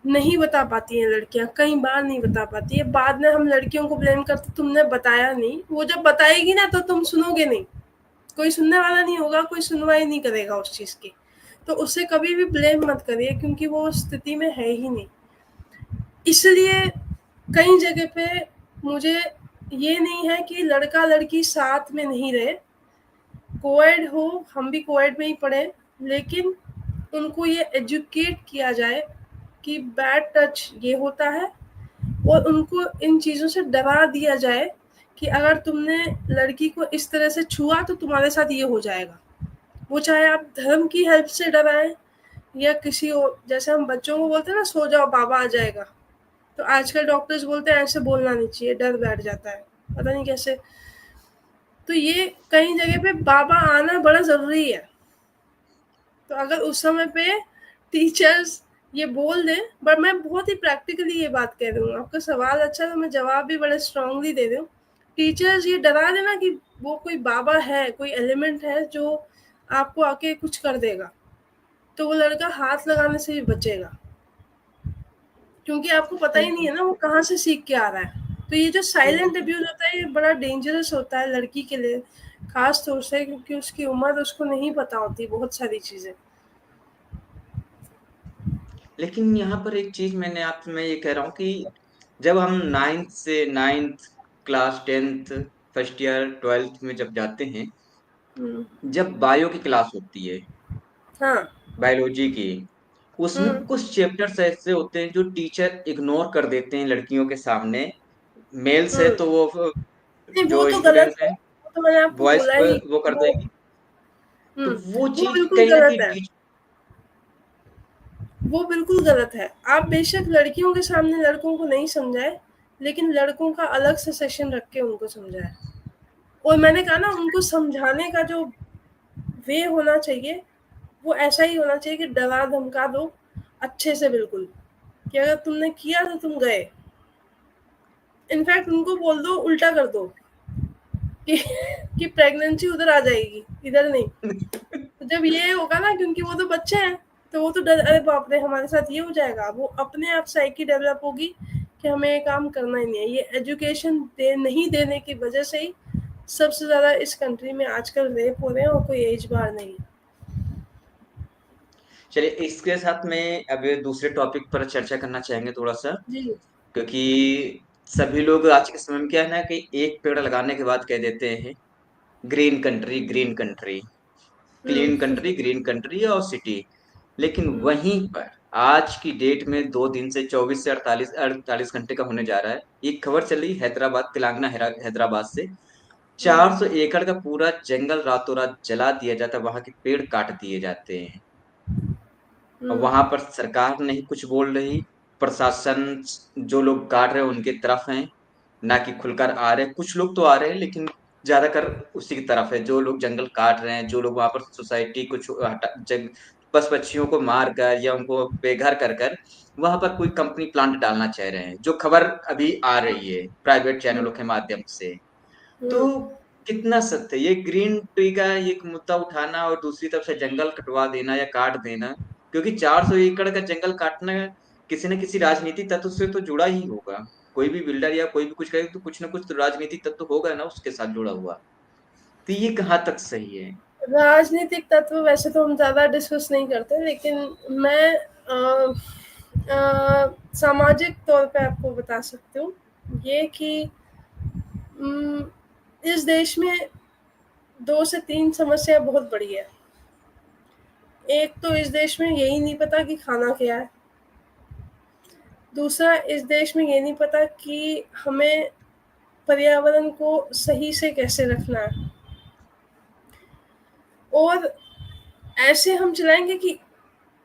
नहीं बता पाती हैं लड़कियां, कई बार नहीं बता पाती है। बाद में हम लड़कियों को ब्लेम करते तुमने बताया नहीं, वो जब बताएगी ना तो तुम सुनोगे नहीं, कोई सुनने वाला नहीं होगा, कोई सुनवाई नहीं करेगा उस चीज़ की। तो उससे कभी भी ब्लेम मत करिए क्योंकि वो उस स्थिति में है ही नहीं। इसलिए कई जगह पे मुझे ये नहीं है कि लड़का लड़की साथ में नहीं रहे, कोएड हो, हम भी कोएड में ही पढ़े, लेकिन उनको ये एजुकेट किया जाए कि बैड टच ये होता है और उनको इन चीज़ों से डरा दिया जाए कि अगर तुमने लड़की को इस तरह से छुआ तो तुम्हारे साथ ये हो जाएगा। वो चाहे आप धर्म की हेल्प से डराएं या किसी और, जैसे हम बच्चों को बोलते हैं ना सो जाओ बाबा आ जाएगा, तो आजकल डॉक्टर्स बोलते हैं ऐसे बोलना नहीं चाहिए, डर बैठ जाता है, पता नहीं कैसे। तो ये कई जगह पे बाबा आना बड़ा ज़रूरी है। तो अगर उस समय पे टीचर्स ये बोल दें, बट मैं बहुत ही प्रैक्टिकली ये बात कह रही हूँ, आपका सवाल अच्छा है तो मैं जवाब भी बड़े स्ट्रांगली दे रही हूँ। टीचर्स ये डरा देना कि वो कोई बाबा है, कोई एलिमेंट है जो आपको आके कुछ कर देगा, तो वो लड़का हाथ लगाने से भी बचेगा क्योंकि आपको पता ही नहीं है ना वो कहाँ से सीख के आ रहा है। तो ये जो साइलेंट अब्यूज होता है ये बड़ा डेंजरस होता है लड़की के लिए, खास तौर से क्योंकि उसकी उम्र उसको नहीं पता होती बहुत सारी चीज़ें। लेकिन यहाँ पर एक चीज मैं ये कह रहा हूँ कि जब हम ninth class, 10th, first year, 12th में जब जाते हैं, हम्म, जब बायो की क्लास होती है, हाँ। बायोलॉजी की, उसमें हम्म, कुछ चैप्टर्स ऐसे होते हैं जो टीचर इग्नोर कर देते हैं लड़कियों के सामने। मेल्स है हम्म। तो वो नहीं वो जो तो गलत स्टूडेंट्स है, हैं, वो तो मैंने आपको बॉयज बोला पे ही वो कर वो। देंगे। तो वो वो चीज बिल्कुल कहीं ना गलत कहीं है, वो बिल्कुल गलत है। आप बेशक लड़कियों के सामने लड़कों को नहीं समझाए, लेकिन लड़कों का अलग से सेशन रख के उनको समझाए। और मैंने कहा ना उनको समझाने का जो वे होना चाहिए वो ऐसा ही होना चाहिए कि डरा धमका दो अच्छे से, बिल्कुल, कि अगर तुमने किया तो तुम गए। इनफैक्ट उनको बोल दो, उल्टा कर दो कि कि प्रेगनेंसी उधर आ जाएगी, इधर नहीं। तो जब ये होगा ना, क्योंकि वो तो बच्चे हैं, तो वो तो डर, अरे बाप रे हमारे साथ ये हो जाएगा, वो अपने आप साइकी डेवलप होगी कि हमें ये काम करना ही नहीं है। ये एजुकेशन नहीं देने की वजह से ही सबसे ज़्यादा इस कंट्री में आजकल रेप हो रहे हैं और कोई एज बार नहीं है। चलिए, इसके साथ में अब दूसरे टॉपिक पर चर्चा करना चाहेंगे थोड़ा सा, जी। क्योंकि सभी लोग आज के समय में क्या है ना कि एक पेड़ लगाने के बाद कह देते हैं ग्रीन कंट्री, ग्रीन कंट्री, हम्म, क्लीन कंट्री, ग्रीन कंट्री और सिटी। लेकिन हम्म, वहीं पर आज की डेट में 2 दिन से 24 से 48 घंटे का होने जा रहा है। एक खबर चली हैदराबाद, तेलंगाना हैदराबाद से, हम्म, 400 एकड़ का पूरा जंगल रातों रात जला दिया जाता है, वहां के पेड़ काट दिए जाते हैं। और हम्म, वहां पर सरकार नहीं कुछ बोल रही, प्रशासन जो लोग काट रहे हैं उनके तरफ हैं, ना कि खुलकर आ रहे। कुछ लोग तो आ रहे हैं लेकिन ज्यादातर उसी की तरफ है, जो लोग जंगल काट रहे हैं, जो लोग वहां पर सोसाइटी को पशु पक्षियों को मार कर या उनको बेघर कर कर वहां पर कोई कंपनी प्लांट डालना चाह रहे हैं, जो खबर अभी आ रही है प्राइवेट हम्म, चैनलों के माध्यम से। तो हम्म। कितना सत्य है ये ग्रीन ट्री का एक मुद्दा उठाना और दूसरी तरफ से जंगल कटवा देना या काट देना, क्योंकि 400 एकड़ का जंगल काटना किसी न किसी राजनीति तत्व से तो जुड़ा ही होगा। कोई भी बिल्डर या कोई भी कुछ करे तो कुछ ना कुछ तो राजनीतिक तत्व होगा ना उसके साथ जुड़ा हुआ। तो ये कहाँ तक सही है? राजनीतिक तत्व वैसे तो हम ज़्यादा डिस्कस नहीं करते, लेकिन मैं सामाजिक तौर पे आपको बता सकती हूँ ये कि उम, इस देश में 2 से 3 समस्या बहुत बड़ी है। एक तो इस देश में यही नहीं पता कि खाना क्या है। दूसरा, इस देश में ये नहीं पता कि हमें पर्यावरण को सही से कैसे रखना है। और ऐसे हम चलाएँगे कि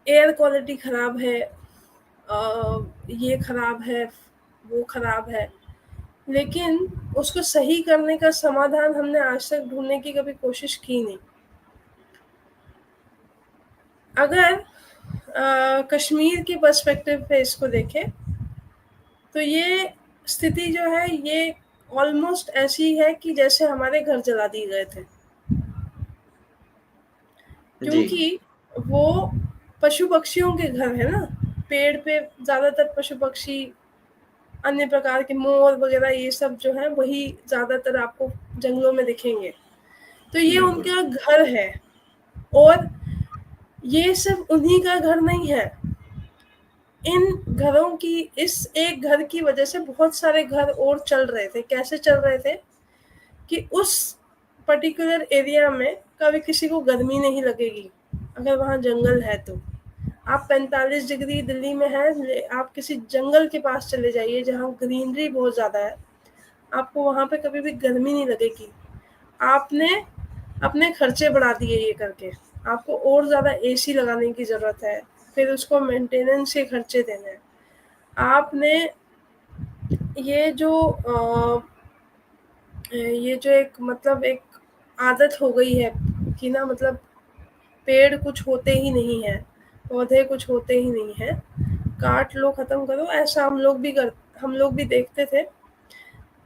एयर क्वालिटी खराब है, ये खराब है, वो खराब है, लेकिन उसको सही करने का समाधान हमने आज तक ढूँढने की कभी कोशिश की नहीं। अगर कश्मीर के पर्सपेक्टिव पे इसको देखें, तो ये स्थिति जो है ये ऑलमोस्ट ऐसी है कि जैसे हमारे घर जला दिए गए थे। जी, क्योंकि वो पशु-पक्षियों के घर है ना, पेड़ पे ज़्यादातर पशु-पक्षी, अन्य प्रकार के मोर वगैरह ये सब जो है वही ज़्यादातर आपको जंगलों में दिखेंगे। तो ये बिल्कुल। उनका घर है और ये सिर्फ़ उन्हीं का घर नहीं है। इन घरों की इस एक घर की वजह से बहुत सारे घर और चल रहे थे। कैसे चल रहे थे? कि उस पर्टिकुलर एरिया में कभी किसी को गर्मी नहीं लगेगी, अगर वहाँ जंगल है तो। आप 45 डिग्री दिल्ली में है, आप किसी जंगल के पास चले जाइए जहाँ ग्रीनरी बहुत ज़्यादा है, आपको वहाँ पे कभी भी गर्मी नहीं लगेगी। आपने अपने खर्चे बढ़ा दिए ये करके, आपको और ज़्यादा एसी लगाने की ज़रूरत है, फिर उसको मेंटेनेंस के खर्चे देने हैं। आपने ये जो ये जो एक मतलब एक आदत हो गई है कि ना, मतलब पेड़ कुछ होते ही नहीं हैं, पौधे कुछ होते ही नहीं हैं, काट लो, ख़त्म करो, ऐसा हम लोग भी देखते थे।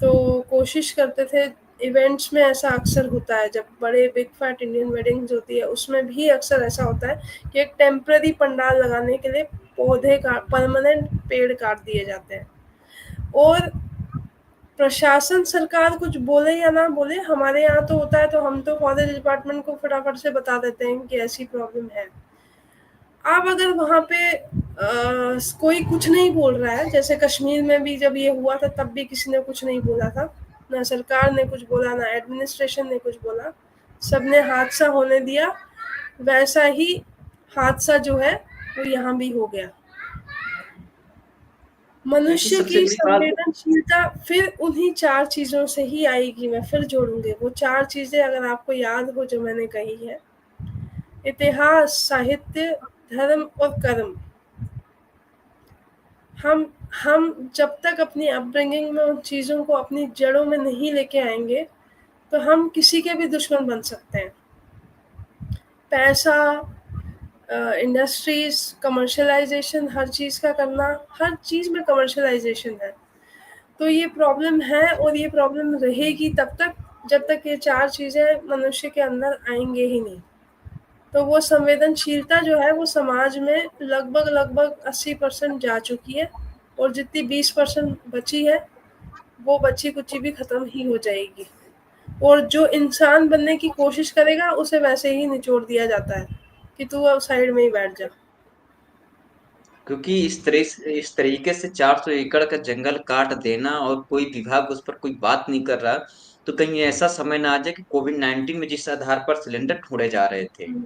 तो कोशिश करते थे, इवेंट्स में ऐसा अक्सर होता है, जब बड़े बिग फैट इंडियन वेडिंग्स होती है, उसमें भी अक्सर ऐसा होता है कि एक टेम्परेरी पंडाल लगाने के लिए पौधे का परमानेंट पेड़ काट दिए जाते हैं। और प्रशासन, सरकार कुछ बोले या ना बोले, हमारे यहाँ तो होता है तो हम तो फॉरेस्ट डिपार्टमेंट को फटाफट से बता देते हैं कि ऐसी प्रॉब्लम है। अब अगर वहाँ पे कोई कुछ नहीं बोल रहा है, जैसे कश्मीर में भी जब ये हुआ था तब भी किसी ने कुछ नहीं बोला था, ना सरकार ने कुछ बोला, ना एडमिनिस्ट्रेशन ने कुछ बोला, सबने हादसा होने दिया। वैसा ही हादसा जो है वो यहाँ भी हो गया। क्योंकि मनुष्य सबसे की बड़ी बात संवेदनशीलता फिर उन्हीं 4 चीज़ों से ही आएगी, मैं फिर जोड़ूँगी। वो 4 चीज़ें अगर आपको याद हो जो मैंने कही है, इतिहास, साहित्य, धर्म और कर्म। हम जब तक अपनी अपब्रिंगिंग में उन चीज़ों को अपनी जड़ों में नहीं लेके आएँगे, तो हम किसी के भी दुश्मन बन सकते हैं। पैसा, इंडस्ट्रीज़, कमर्शियलाइज़ेशन, हर चीज़ का करना, हर चीज़ में कमर्शियलाइज़ेशन है। तो ये प्रॉब्लम है और ये प्रॉब्लम रहेगी तब तक जब तक ये 4 चीज़ें मनुष्य के अंदर आएँगे ही नहीं। तो वो संवेदनशीलता जो है वो समाज में लगभग-लगभग 80% जा चुकी है और जितनी 20% बची है, वो बची-कुची भी खत्म ही हो जाएगी। और जो इंसान बनने की कोशिश करेगा उसे वैसे ही निचोड़ दिया जाता है कि तू अब साइड में ही बैठ जा। क्योंकि इस तरीके से 400 एकड़ का जंगल काट देना और कोई विभाग उस पर कोई बात नहीं कर रहा, तो कहीं ऐसा समय ना आ जाए कि कोविड-19 में जिस आधार पर सिलेंडर ढूँढे जा रहे थे, हुँ,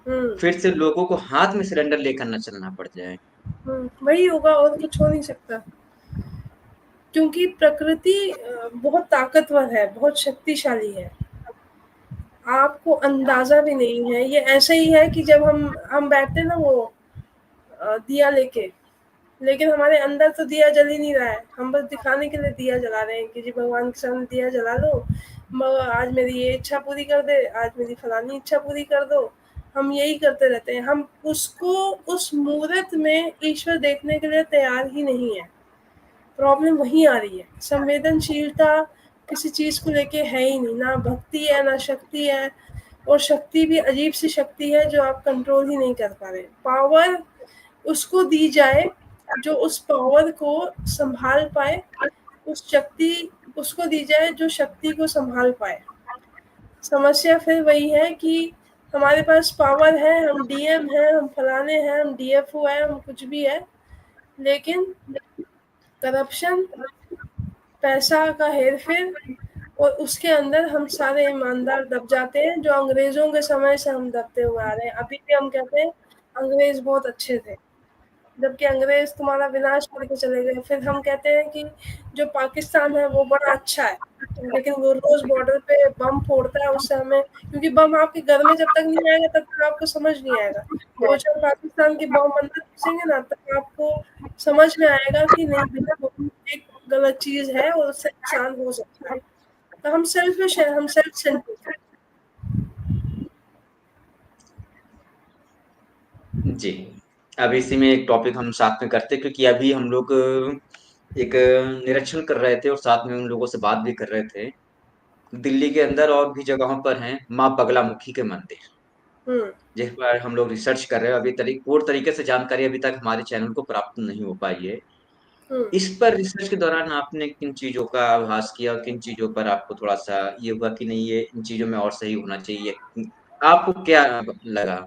हुँ, फिर से लोगों को हाथ में सिलेंडर लेकर ना चलना पड़ जाए। वही होगा और कुछ हो नहीं सकता। क्योंकि प्रकृति बहुत ताकतवर है, बहुत शक्तिशाली है। आपको अंदाज़ा भी नहीं है। ये ऐसे ही है कि जब हम बैठते हैं ना वो दिया लेके, लेकिन हमारे अंदर तो दिया जल ही नहीं रहा है। हम बस दिखाने के लिए दिया जला रहे हैं कि जी भगवान के सामने दिया जला लो, आज मेरी ये इच्छा पूरी कर दे, आज मेरी फलानी इच्छा पूरी कर दो। हम यही करते रहते हैं। हम उसको उस मूरत में ईश्वर देखने के लिए तैयार ही नहीं है। प्रॉब्लम वहीं आ रही है। संवेदनशीलता किसी चीज़ को लेके है ही नहीं, ना भक्ति है, ना शक्ति है। और शक्ति भी अजीब सी शक्ति है जो आप कंट्रोल ही नहीं कर पा रहे। पावर उसको दी जाए जो उस पावर को संभाल पाए, उस शक्ति उसको दी जाए जो शक्ति को संभाल पाए। समस्या फिर वही है कि हमारे पास पावर है, हम डीएम हैं, हम फलाने हैं, हम डीएफओ हैं, हम कुछ भी है, लेकिन करप्शन, पैसा का हेर-फेर और उसके अंदर हम सारे ईमानदार दब जाते हैं, जो अंग्रेज़ों के समय से हम दबते हुए आ रहे हैं। अभी भी हम कहते हैं, अंग्रेज़ बहुत अच्छे थे। जबकि अंग्रेज तुम्हारा विनाश करके चले गए। फिर हम कहते हैं कि जो पाकिस्तान है वो बड़ा अच्छा है, लेकिन वो रोज बॉर्डर पे बम फोड़ता है, उससे हमें, क्योंकि बम आपके घर में जब तक नहीं आएगा तब तक आपको समझ नहीं आएगा। दो चार पाकिस्तान के बम अंदर घुसेंगे ना, तब आपको समझ में आएगा कि नहीं भैया वो एक गलत चीज है और उससे नुकसान हो सकता है। तो हम सेल्फिश है, हम सेल्फ सेंट्रिक है। जी। अब इसी में एक टॉपिक हम साथ में करते हैं, क्योंकि अभी हम लोग एक निरीक्षण कर रहे थे और साथ में उन लोगों से बात भी कर रहे थे। दिल्ली के अंदर और भी जगहों पर हैं माँ बगलामुखी के मंदिर, हम्म। जिस पर हम लोग रिसर्च कर रहे हैं। अभी पूर्ण तरीके से जानकारी अभी तक हमारे चैनल को प्राप्त नहीं हो पाई है। हम्म। इस पर रिसर्च के दौरान आपने किन चीज़ों का आभास किया और किन चीज़ों पर आपको थोड़ा-सा ये हुआ कि नहीं, ये इन चीज़ों में और सही होना चाहिए? आपको क्या लगा?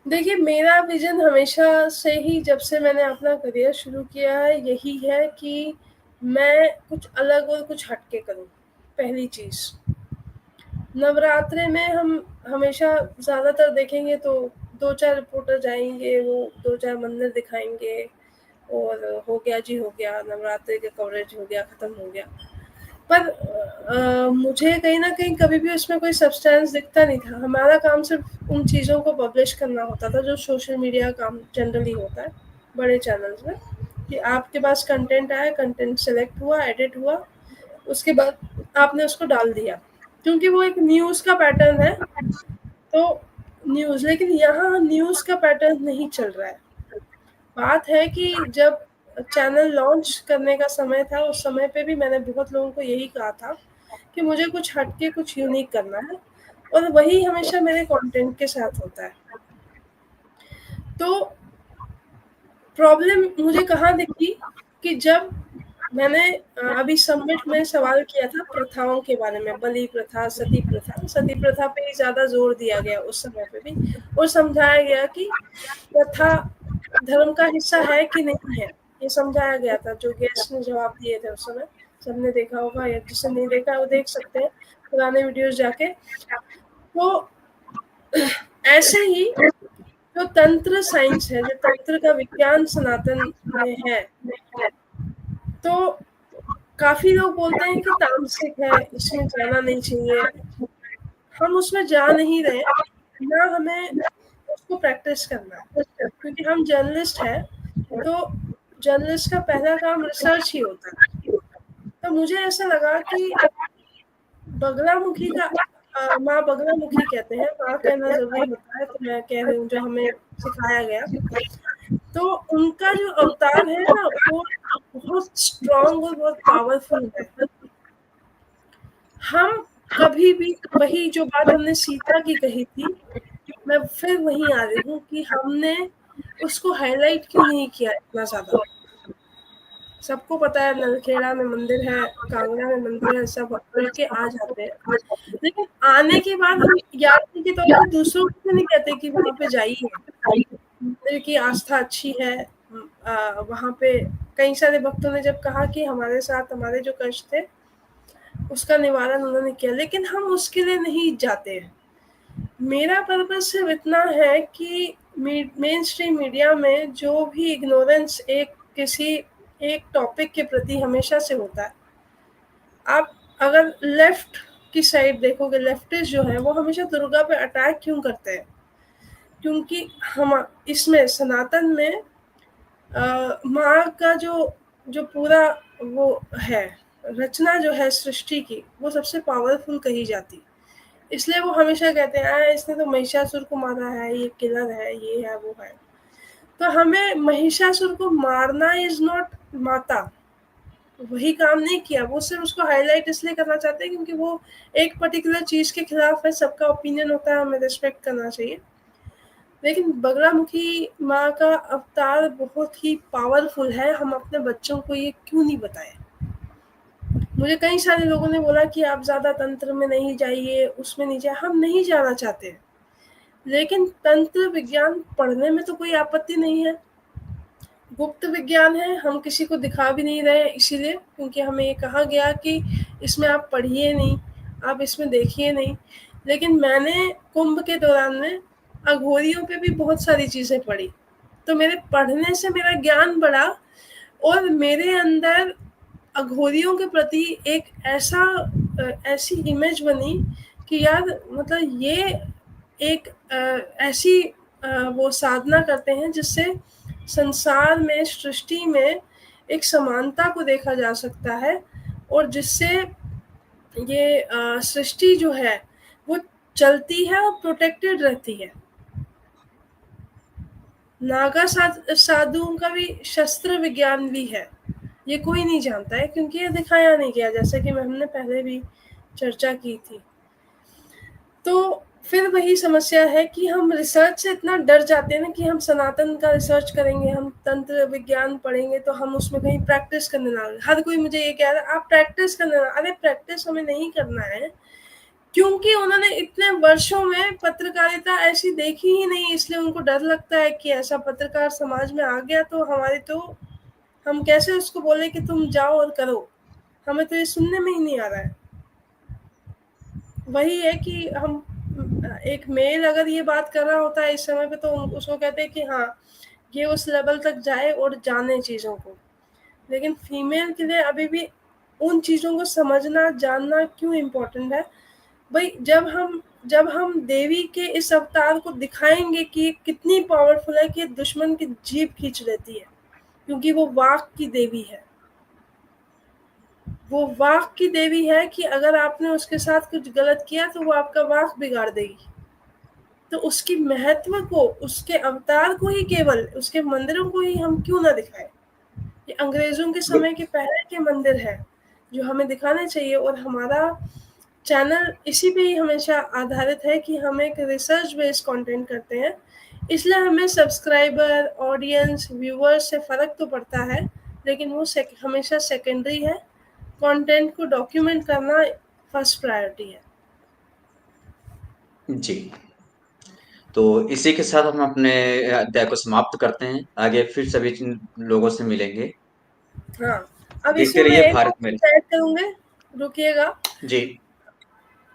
देखिए, मेरा विज़न हमेशा से ही, जब से मैंने अपना करियर शुरू किया है, यही है कि मैं कुछ अलग और कुछ हट के करूँ, पहली चीज़। नवरात्रे में हम हमेशा ज़्यादातर देखेंगे तो 2-4 रिपोर्टर जाएँगे, वो 2-4 मंदिर दिखाएँगे और हो गया जी हो गया, नवरात्रि का कवरेज हो गया, खत्म हो गया। पर मुझे कहीं न कहीं कभी भी उसमें कोई सब्सटेंस दिखता नहीं था। हमारा काम सिर्फ़ उन चीज़ों को पब्लिश करना होता था, जो सोशल मीडिया काम जनरली होता है, बड़े चैनल्स में, कि आपके पास कंटेंट आया, कंटेंट सेलेक्ट हुआ, एडिट हुआ, उसके बाद आपने उसको डाल दिया। क्योंकि वो एक न्यूज़ का पैटर्न है, तो न्यूज़, लेकिन यहाँ न्यूज़ का पैटर्न नहीं चल रहा है। बात है कि जब चैनल लॉन्च करने का समय था, उस समय पे भी मैंने बहुत लोगों को यही कहा था कि मुझे कुछ हट के कुछ यूनिक करना है, और वही हमेशा मेरे कंटेंट के साथ होता है। तो प्रॉब्लम मुझे कहाँ दिखी कि जब मैंने अभी समिट में सवाल किया था प्रथाओं के बारे में, बलि प्रथा, सती प्रथा पे ही ज़्यादा ज़ोर दिया गया उस समय पे भी, और समझाया गया कि प्रथा धर्म का हिस्सा है कि नहीं है, ये समझाया गया था। जो गेस्ट ने जवाब दिए थे उस समय, सबने देखा होगा, या जिसने नहीं देखा है वो देख सकते हैं पुराने वीडियोज़ जाके। तो ऐसे ही जो तंत्र साइंस है, जो तंत्र का विज्ञान सनातन में है, तो काफ़ी लोग बोलते हैं कि तामसिक है, इसमें जाना नहीं चाहिए। हम उसमें जा नहीं रहे, ना हमें उसको प्रैक्टिस करना है, क्योंकि हम जर्नलिस्ट हैं, तो जर्नलिस्ट का पहला काम रिसर्च ही होता है। तो मुझे ऐसा लगा कि बगलामुखी का माँ बगलामुखी कहते हैं, माँ कहना ज़रूरी होता है, तो मैं कह रही हूँ जो हमें सिखाया गया। तो उनका जो अवतार है ना, वो बहुत स्ट्रॉन्ग और बहुत पावरफुल है। हम कभी भी वही जो बात हमने सीता की कही थी, मैं फिर वहीं आ रही हूँ कि हमने उसको हाइलाइट क्यों नहीं किया इतना ज़्यादा। सबको पता है नलखेड़ा में मंदिर है, कांगड़ा में मंदिर है, सब बोल के आ जाते हैं। लेकिन आने के बाद हम यात्री के तौर पे दूसरों को क्यों नहीं कहते कि वहाँ पे जाइए, मंदिर की आस्था अच्छी है। वहाँ पे कई सारे भक्तों ने जब कहा कि हमारे साथ हमारे जो कष्ट थे, उसका निवारण उन्होंने किया, लेकिन हम उसके लिए नहीं जाते हैं। मेरा पर्पज़ सिर्फ़ इतना है कि मेन स्ट्रीम मीडिया में जो भी इग्नोरेंस एक किसी एक टॉपिक के प्रति हमेशा से होता है। आप अगर लेफ्ट की साइड देखोगे, लेफ्टिस्ट जो हैं वो हमेशा दुर्गा पे अटैक क्यों करते हैं? क्योंकि हम इसमें सनातन में माँ का जो जो पूरा वो है, रचना जो है सृष्टि की, वो सबसे पावरफुल कही जाती। इसलिए वो हमेशा कहते हैं इसने तो महिषासुर को मारा है, ये किलर है, ये है, वो है। तो हमें महिषासुर को मारना इज़ नॉट माता, वही काम नहीं किया। वो सिर्फ़ उसको हाइलाइट इसलिए करना चाहते हैं क्योंकि वो एक पर्टिकुलर चीज़ के खिलाफ है, सबका ओपिनियन होता है, हमें रिस्पेक्ट करना चाहिए। लेकिन बगलामुखी माँ का अवतार बहुत ही पावरफुल है, हम अपने बच्चों को ये क्यों नहीं बताएँ? मुझे कई सारे लोगों ने बोला कि आप ज़्यादा तंत्र में नहीं जाइए, उसमें नहीं जाइए, हम नहीं जाना चाहते हैं। लेकिन तंत्र विज्ञान पढ़ने में तो कोई आपत्ति नहीं है। गुप्त विज्ञान है, हम किसी को दिखा भी नहीं रहे इसीलिए, क्योंकि हमें ये कहा गया कि इसमें आप पढ़िए नहीं, आप इसमें देखिए नहीं। लेकिन मैंने कुंभ के दौरान में अघोरियों पे भी बहुत सारी चीज़ें पढ़ी। तो मेरे पढ़ने से मेरा ज्ञान बढ़ा और मेरे अंदर अघोरियों के प्रति एक ऐसी इमेज बनी कि यार मतलब ये एक ऐसी वो साधना करते हैं जिससे संसार में, सृष्टि में एक समानता को देखा जा सकता है और जिससे ये सृष्टि जो है वो चलती है और प्रोटेक्टेड रहती है। नागा साधुओं का भी शस्त्र विज्ञान भी है, ये कोई नहीं जानता है क्योंकि ये दिखाया नहीं गया, जैसे कि हमने पहले भी चर्चा की थी। तो फिर वही समस्या है कि हम रिसर्च से इतना डर जाते हैं ना कि हम सनातन का रिसर्च करेंगे, हम तंत्र विज्ञान पढ़ेंगे तो हम उसमें कहीं प्रैक्टिस करने ना लगे। हर कोई मुझे ये कह रहा है आप प्रैक्टिस करने ना, अरे प्रैक्टिस हमें नहीं करना है क्योंकि उन्होंने इतने वर्षों में पत्रकारिता ऐसी देखी ही नहीं, इसलिए उनको डर लगता है कि ऐसा पत्रकार समाज में आ गया तो हम कैसे उसको बोले कि तुम जाओ और करो, हमें तो ये सुनने में ही नहीं आ रहा है। वही है कि हम एक मेल अगर ये बात कर रहा होता है इस समय पे तो उसको कहते हैं कि हाँ ये उस लेवल तक जाए और जाने चीज़ों को, लेकिन फीमेल के लिए अभी भी उन चीज़ों को समझना जानना क्यों इम्पोर्टेंट है भाई। जब हम देवी के इस अवतार को दिखाएंगे कि कितनी पावरफुल है कि दुश्मन की जीभ खींच लेती है, क्योंकि वो वाक की देवी है, वो वाक की देवी है कि अगर आपने उसके साथ कुछ गलत किया तो वो आपका वाक बिगाड़ देगी। तो उसकी महत्व को, उसके अवतार को ही, केवल उसके मंदिरों को ही हम क्यों ना दिखाएं। ये अंग्रेजों के समय के पहले के मंदिर है जो हमें दिखाने चाहिए और हमारा चैनल इसी पे ही हमेशा आधारित है कि हम एक रिसर्च बेस्ड कंटेंट करते हैं, इसलिए हमें सब्सक्राइबर, ऑडियंस, व्यूअर्स से फ़र्क तो पड़ता है, लेकिन वो हमेशा सेकेंडरी है। कंटेंट को डॉक्यूमेंट करना फर्स्ट प्रायोरिटी है। जी, तो इसी के साथ हम अपने अध्याय को समाप्त करते हैं। आगे फिर सभी लोगों से मिलेंगे। हाँ, अब देखते इसमें मैं रहिए एक और भारत में। चीज़ ऐड करूँगी, रुकिएगा। जी।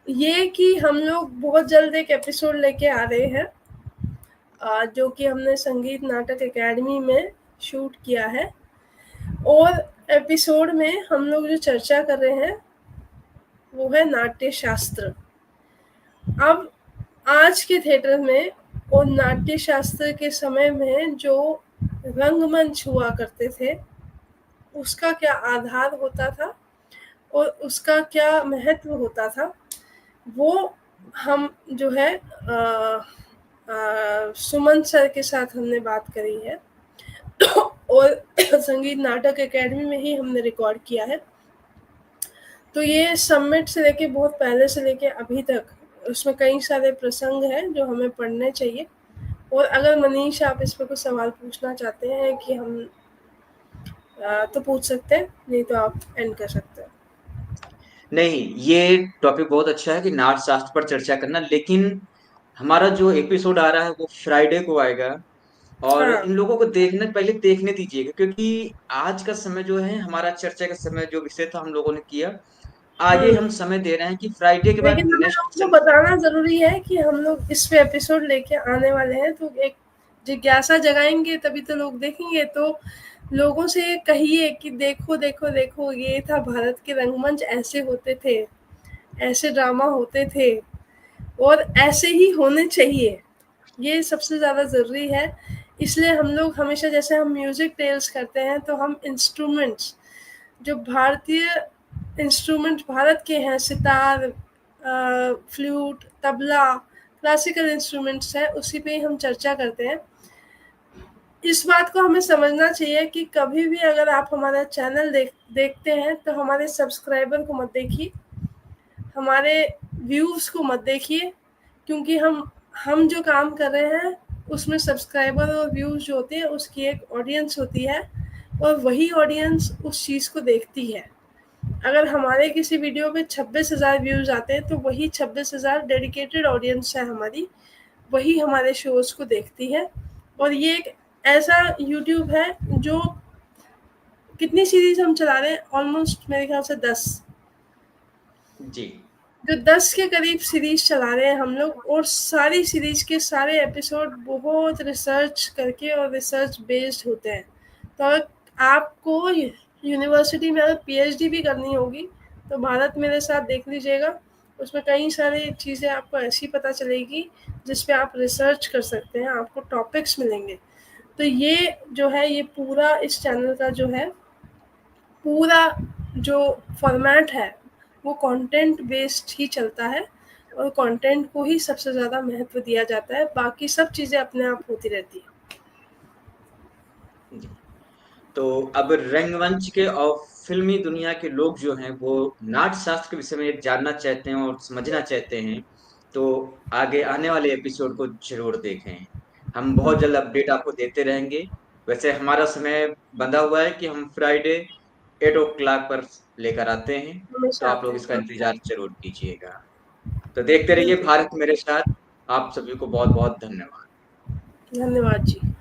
ये कि हम लोग बहुत जल्द एक एपिसोड लेके आ रहे हैं जो कि हमने संगीत नाटक एकेडमी में शूट किया है, और एपिसोड में हम लोग जो चर्चा कर रहे हैं वो है नाट्य शास्त्र। अब आज के थिएटर में और नाट्य शास्त्र के समय में जो रंगमंच हुआ करते थे उसका क्या आधार होता था और उसका क्या महत्व होता था, वो हम जो है सुमन सर के साथ हमने बात करी है और संगीत नाटक एकेडमी में ही हमने रिकॉर्ड किया है। तो ये समिट से लेके बहुत पहले से लेके अभी तक उसमें कई सारे प्रसंग हैं जो हमें पढ़ने चाहिए। और अगर मनीष आप इस पर कुछ सवाल पूछना चाहते हैं कि हम तो पूछ सकते हैं, नहीं तो आप एंड कर सकते हैं। नहीं, ये टॉपिक बहुत अच्छा है कि नाट्य शास्त्र पर चर्चा करना, लेकिन हमारा जो एपिसोड आ रहा है वो फ्राइडे को आएगा और हाँ। इन लोगों को देखने पहले देखने दीजिएगा, क्योंकि आज का समय जो है हमारा चर्चा का समय जो विषय था हम लोगों ने किया, आगे हम हम्म। समय दे रहे हैं कि फ्राइडे के बाद लेकिन हमें नेक्स्ट आपको बताना ज़रूरी है कि हम लोग इस पे एपिसोड लेके आने वाले हैं, तो एक जिज्ञासा जगाएँगे तभी तो लोग देखेंगे। तो लोगों से कहिए कि देखो, देखो, देखो ये था भारत के रंगमंच, ऐसे होते थे, ऐसे ड्रामा होते थे और ऐसे ही होने चाहिए। ये सबसे ज़्यादा ज़रूरी है। इसलिए हम लोग हमेशा, जैसे हम म्यूज़िक टेल्स करते हैं तो हम इंस्ट्रूमेंट्स, जो भारतीय इंस्ट्रूमेंट भारत के हैं, sitar, flute, tabla, classical instruments हैं, उसी पे ही हम चर्चा करते हैं। इस बात को हमें समझना चाहिए कि कभी भी अगर आप हमारा चैनल देखते हैं तो हमारे सब्सक्राइबर को मत देखिए, हमारे व्यूज़ को मत देखिए, क्योंकि हम जो काम कर रहे हैं उसमें सब्सक्राइबर और व्यूज़ जो होते हैं उसकी एक ऑडियंस होती है और वही ऑडियंस उस चीज़ को देखती है। अगर हमारे किसी वीडियो पे 26,000 व्यूज़ आते हैं तो वही 26,000 डेडिकेटेड ऑडियंस है हमारी, वही हमारे शोज़ को देखती है। और ये एक ऐसा यूट्यूब है जो, कितनी सीरीज़ हम चला रहे हैं, ऑलमोस्ट मेरे ख्याल से 10। जी। जो 10 के करीब सीरीज़ चला रहे हैं हम लोग, और सारी सीरीज़ के सारे एपिसोड बहुत रिसर्च करके और रिसर्च बेस्ड होते हैं। तो आपको यूनिवर्सिटी में अगर पीएचडी भी करनी होगी तो भारत मेरे साथ देख लीजिएगा, उसमें कई सारी चीज़ें आपको ऐसी पता चलेगी जिस पे आप रिसर्च कर सकते हैं, आपको टॉपिक्स मिलेंगे। तो ये जो है, ये पूरा इस चैनल का जो है, पूरा जो फॉर्मेट है वो कंटेंट बेस्ड ही चलता है, और कंटेंट को ही सबसे ज़्यादा महत्व दिया जाता है, बाकी सब चीज़ें अपने आप होती रहती हैं। जी। तो अब रंगमंच के और फ़िल्मी दुनिया के लोग जो हैं, वो नाट्य शास्त्र के विषय में जानना चाहते हैं और समझना चाहते हैं, तो आगे आने वाले एपिसोड को ज़रूर देखें। हम बहुत जल्द अपडेट आपको देते रहेंगे। वैसे हमारा समय बंधा हुआ है कि हम फ्राइडे 8 पर लेकर आते हैं, तो हमेशा आप आते लोग हैं, इसका हाँ। इंतज़ार ज़रूर कीजिएगा। तो देखते रहिए बिल्कुल। भारत मेरे साथ। आप सभी को बहुत-बहुत धन्यवाद। धन्यवाद जी।